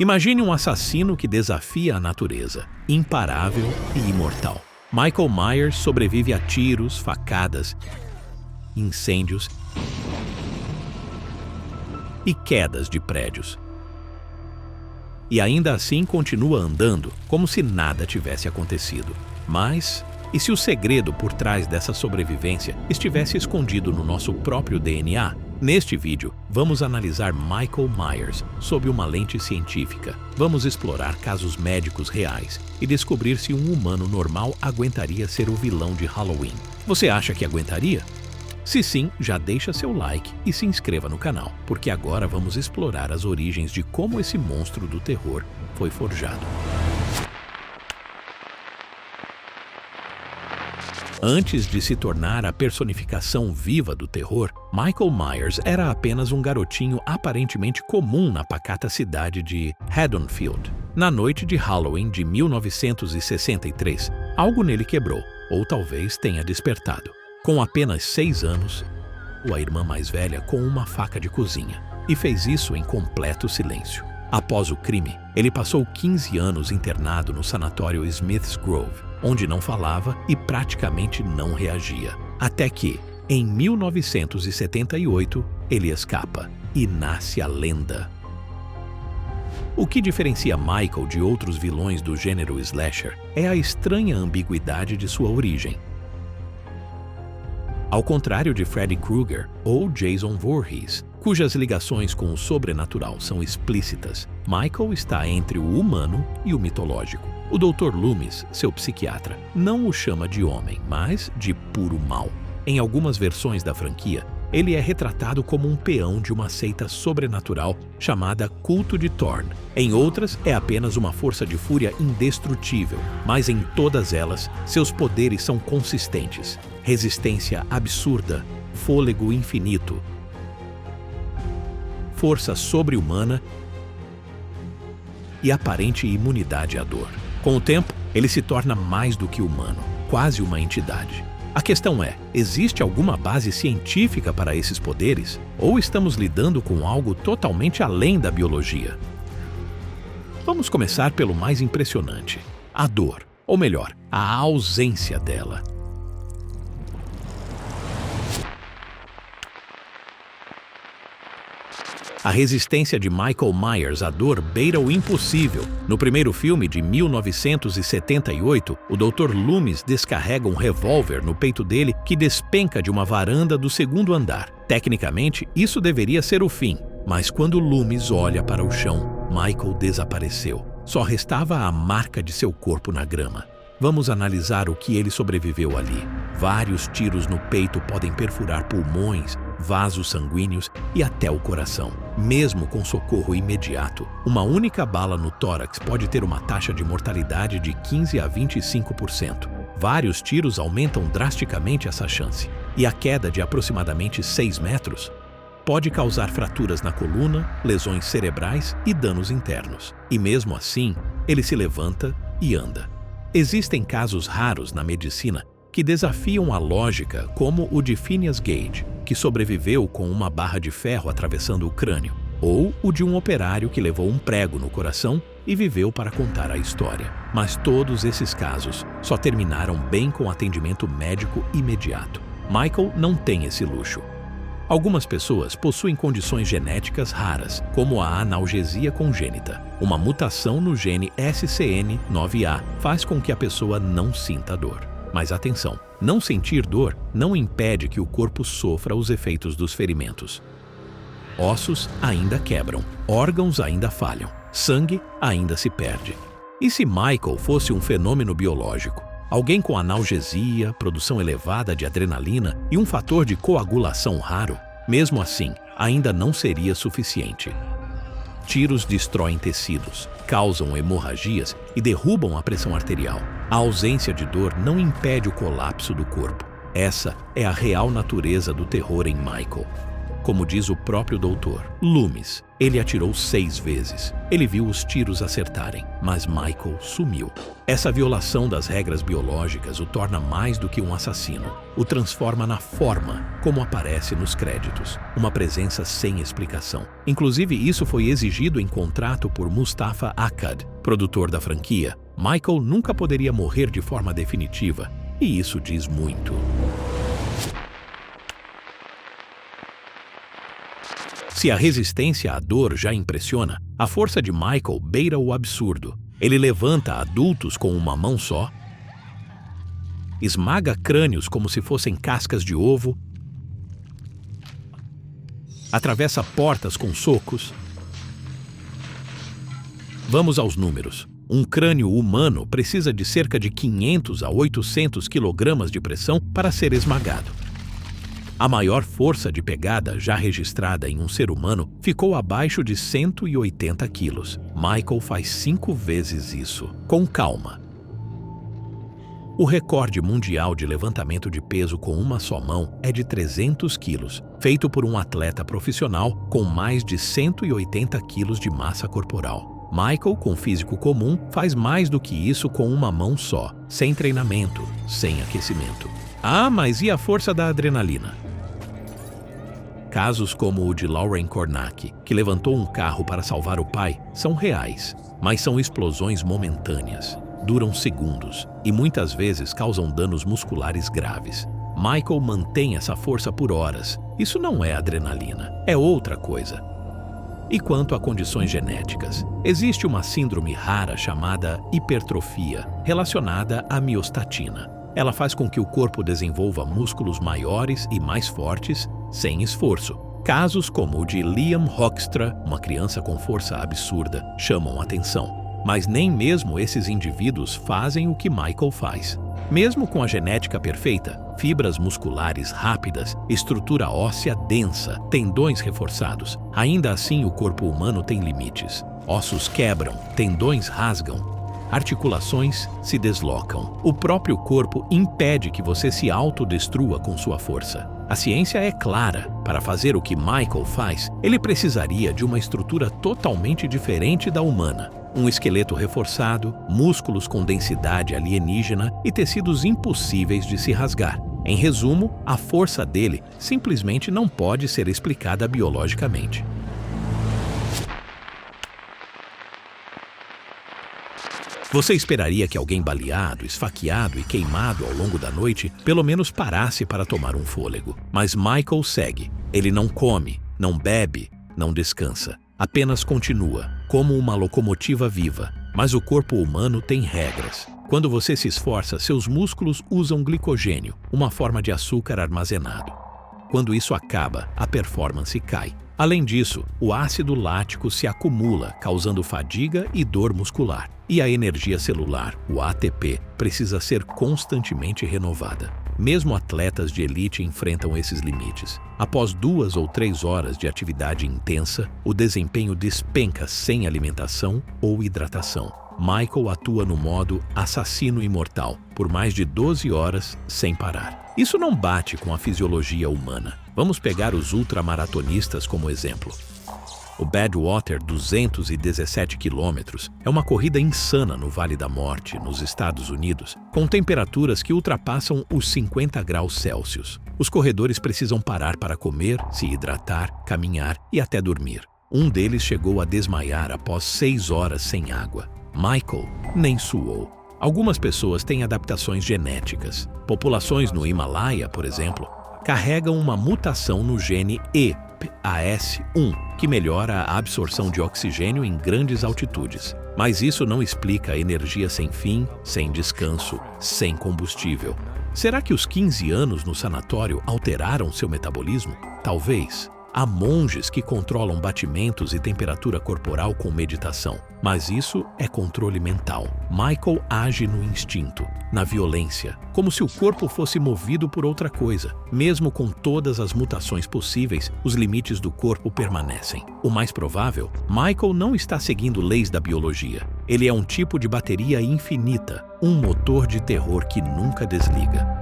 Imagine um assassino que desafia a natureza, imparável e imortal. Michael Myers sobrevive a tiros, facadas, incêndios e quedas de prédios. E ainda assim continua andando, como se nada tivesse acontecido. Mas, e se o segredo por trás dessa sobrevivência estivesse escondido no nosso próprio DNA? Neste vídeo, vamos analisar Michael Myers sob uma lente científica. Vamos explorar casos médicos reais e descobrir se um humano normal aguentaria ser o vilão de Halloween. Você acha que aguentaria? Se sim, já deixa seu like e se inscreva no canal, porque agora vamos explorar as origens de como esse monstro do terror foi forjado. Antes de se tornar a personificação viva do terror, Michael Myers era apenas um garotinho aparentemente comum na pacata cidade de Haddonfield. Na noite de Halloween de 1963, algo nele quebrou, ou talvez tenha despertado. Com apenas 6 anos, a irmã mais velha com uma faca de cozinha, e fez isso em completo silêncio. Após o crime, ele passou 15 anos internado no sanatório Smith's Grove, onde não falava e praticamente não reagia. Até que, em 1978, ele escapa e nasce a lenda. O que diferencia Michael de outros vilões do gênero slasher é a estranha ambiguidade de sua origem. Ao contrário de Freddy Krueger ou Jason Voorhees, cujas ligações com o sobrenatural são explícitas, Michael está entre o humano e o mitológico. O Dr. Loomis, seu psiquiatra, não o chama de homem, mas de puro mal. Em algumas versões da franquia, ele é retratado como um peão de uma seita sobrenatural chamada Culto de Thorn. Em outras, é apenas uma força de fúria indestrutível, mas em todas elas, seus poderes são consistentes. Resistência absurda, fôlego infinito, força sobre-humana e aparente imunidade à dor. Com o tempo, ele se torna mais do que humano, quase uma entidade. A questão é, existe alguma base científica para esses poderes? Ou estamos lidando com algo totalmente além da biologia? Vamos começar pelo mais impressionante, a dor, ou melhor, a ausência dela. A resistência de Michael Myers à dor beira o impossível. No primeiro filme de 1978, o Dr. Loomis descarrega um revólver no peito dele que despenca de uma varanda do 2º andar. Tecnicamente, isso deveria ser o fim, mas quando Loomis olha para o chão, Michael desapareceu. Só restava a marca de seu corpo na grama. Vamos analisar o que ele sobreviveu ali. Vários tiros no peito podem perfurar pulmões, vasos sanguíneos e até o coração. Mesmo com socorro imediato, uma única bala no tórax pode ter uma taxa de mortalidade de 15 a 25%. Vários tiros aumentam drasticamente essa chance. E a queda de aproximadamente 6 metros pode causar fraturas na coluna, lesões cerebrais e danos internos. E mesmo assim, ele se levanta e anda. Existem casos raros na medicina que desafiam a lógica, como o de Phineas Gage, que sobreviveu com uma barra de ferro atravessando o crânio, ou o de um operário que levou um prego no coração e viveu para contar a história. Mas todos esses casos só terminaram bem com atendimento médico imediato. Michael não tem esse luxo. Algumas pessoas possuem condições genéticas raras, como a analgesia congênita. Uma mutação no gene SCN9A faz com que a pessoa não sinta dor. Mas atenção, não sentir dor não impede que o corpo sofra os efeitos dos ferimentos. Ossos ainda quebram, órgãos ainda falham, sangue ainda se perde. E se Michael fosse um fenômeno biológico? Alguém com analgesia, produção elevada de adrenalina e um fator de coagulação raro? Mesmo assim, ainda não seria suficiente. Tiros destroem tecidos, causam hemorragias e derrubam a pressão arterial. A ausência de dor não impede o colapso do corpo. Essa é a real natureza do terror em Michael. Como diz o próprio doutor Loomis, ele atirou 6 vezes. Ele viu os tiros acertarem, mas Michael sumiu. Essa violação das regras biológicas o torna mais do que um assassino. O transforma na forma como aparece nos créditos. Uma presença sem explicação. Inclusive, isso foi exigido em contrato por Mustafa Akkad, produtor da franquia. Michael nunca poderia morrer de forma definitiva, e isso diz muito. Se a resistência à dor já impressiona, a força de Michael beira o absurdo. Ele levanta adultos com uma mão só, esmaga crânios como se fossem cascas de ovo, atravessa portas com socos. Vamos aos números. Um crânio humano precisa de cerca de 500 a 800 kg de pressão para ser esmagado. A maior força de pegada já registrada em um ser humano ficou abaixo de 180 quilos. Michael faz 5 vezes isso. Com calma. O recorde mundial de levantamento de peso com uma só mão é de 300 quilos, feito por um atleta profissional com mais de 180 quilos de massa corporal. Michael, com físico comum, faz mais do que isso com uma mão só, sem treinamento, sem aquecimento. Ah, mas e a força da adrenalina? Casos como o de Lauren Cornack, que levantou um carro para salvar o pai, são reais, mas são explosões momentâneas. Duram segundos e muitas vezes causam danos musculares graves. Michael mantém essa força por horas. Isso não é adrenalina, é outra coisa. E quanto a condições genéticas, existe uma síndrome rara chamada hipertrofia, relacionada à miostatina. Ela faz com que o corpo desenvolva músculos maiores e mais fortes, sem esforço. Casos como o de Liam Hoekstra, uma criança com força absurda, chamam atenção. Mas nem mesmo esses indivíduos fazem o que Michael faz. Mesmo com a genética perfeita, fibras musculares rápidas, estrutura óssea densa, tendões reforçados, ainda assim o corpo humano tem limites. Ossos quebram, tendões rasgam, articulações se deslocam. O próprio corpo impede que você se autodestrua com sua força. A ciência é clara. Para fazer o que Michael faz, ele precisaria de uma estrutura totalmente diferente da humana. Um esqueleto reforçado, músculos com densidade alienígena e tecidos impossíveis de se rasgar. Em resumo, a força dele simplesmente não pode ser explicada biologicamente. Você esperaria que alguém baleado, esfaqueado e queimado ao longo da noite pelo menos parasse para tomar um fôlego. Mas Michael segue. Ele não come, não bebe, não descansa. Apenas continua, como uma locomotiva viva. Mas o corpo humano tem regras. Quando você se esforça, seus músculos usam glicogênio, uma forma de açúcar armazenado. Quando isso acaba, a performance cai. Além disso, o ácido lático se acumula, causando fadiga e dor muscular. E a energia celular, o ATP, precisa ser constantemente renovada. Mesmo atletas de elite enfrentam esses limites. Após 2 ou 3 horas de atividade intensa, o desempenho despenca sem alimentação ou hidratação. Michael atua no modo assassino imortal, por mais de 12 horas sem parar. Isso não bate com a fisiologia humana. Vamos pegar os ultramaratonistas como exemplo. O Badwater 217 km é uma corrida insana no Vale da Morte, nos Estados Unidos, com temperaturas que ultrapassam os 50 graus Celsius. Os corredores precisam parar para comer, se hidratar, caminhar e até dormir. Um deles chegou a desmaiar após 6 horas sem água. Michael nem suou. Algumas pessoas têm adaptações genéticas. Populações no Himalaia, por exemplo, carregam uma mutação no gene EPAS1, que melhora a absorção de oxigênio em grandes altitudes. Mas isso não explica a energia sem fim, sem descanso, sem combustível. Será que os 15 anos no sanatório alteraram seu metabolismo? Talvez. Há monges que controlam batimentos e temperatura corporal com meditação, mas isso é controle mental. Michael age no instinto, na violência, como se o corpo fosse movido por outra coisa. Mesmo com todas as mutações possíveis, os limites do corpo permanecem. O mais provável, Michael não está seguindo leis da biologia. Ele é um tipo de bateria infinita, um motor de terror que nunca desliga.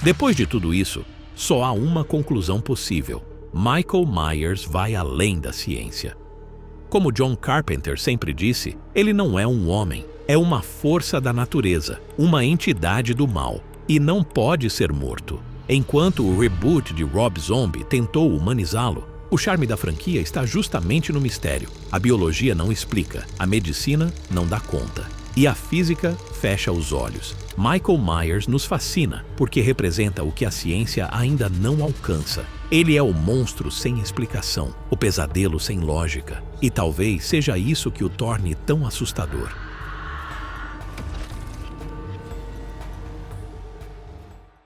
Depois de tudo isso, só há uma conclusão possível: Michael Myers vai além da ciência. Como John Carpenter sempre disse, ele não é um homem, é uma força da natureza, uma entidade do mal, e não pode ser morto. Enquanto o reboot de Rob Zombie tentou humanizá-lo, o charme da franquia está justamente no mistério. A biologia não explica, a medicina não dá conta, e a física fecha os olhos. Michael Myers nos fascina porque representa o que a ciência ainda não alcança. Ele é o monstro sem explicação, o pesadelo sem lógica, e talvez seja isso que o torne tão assustador.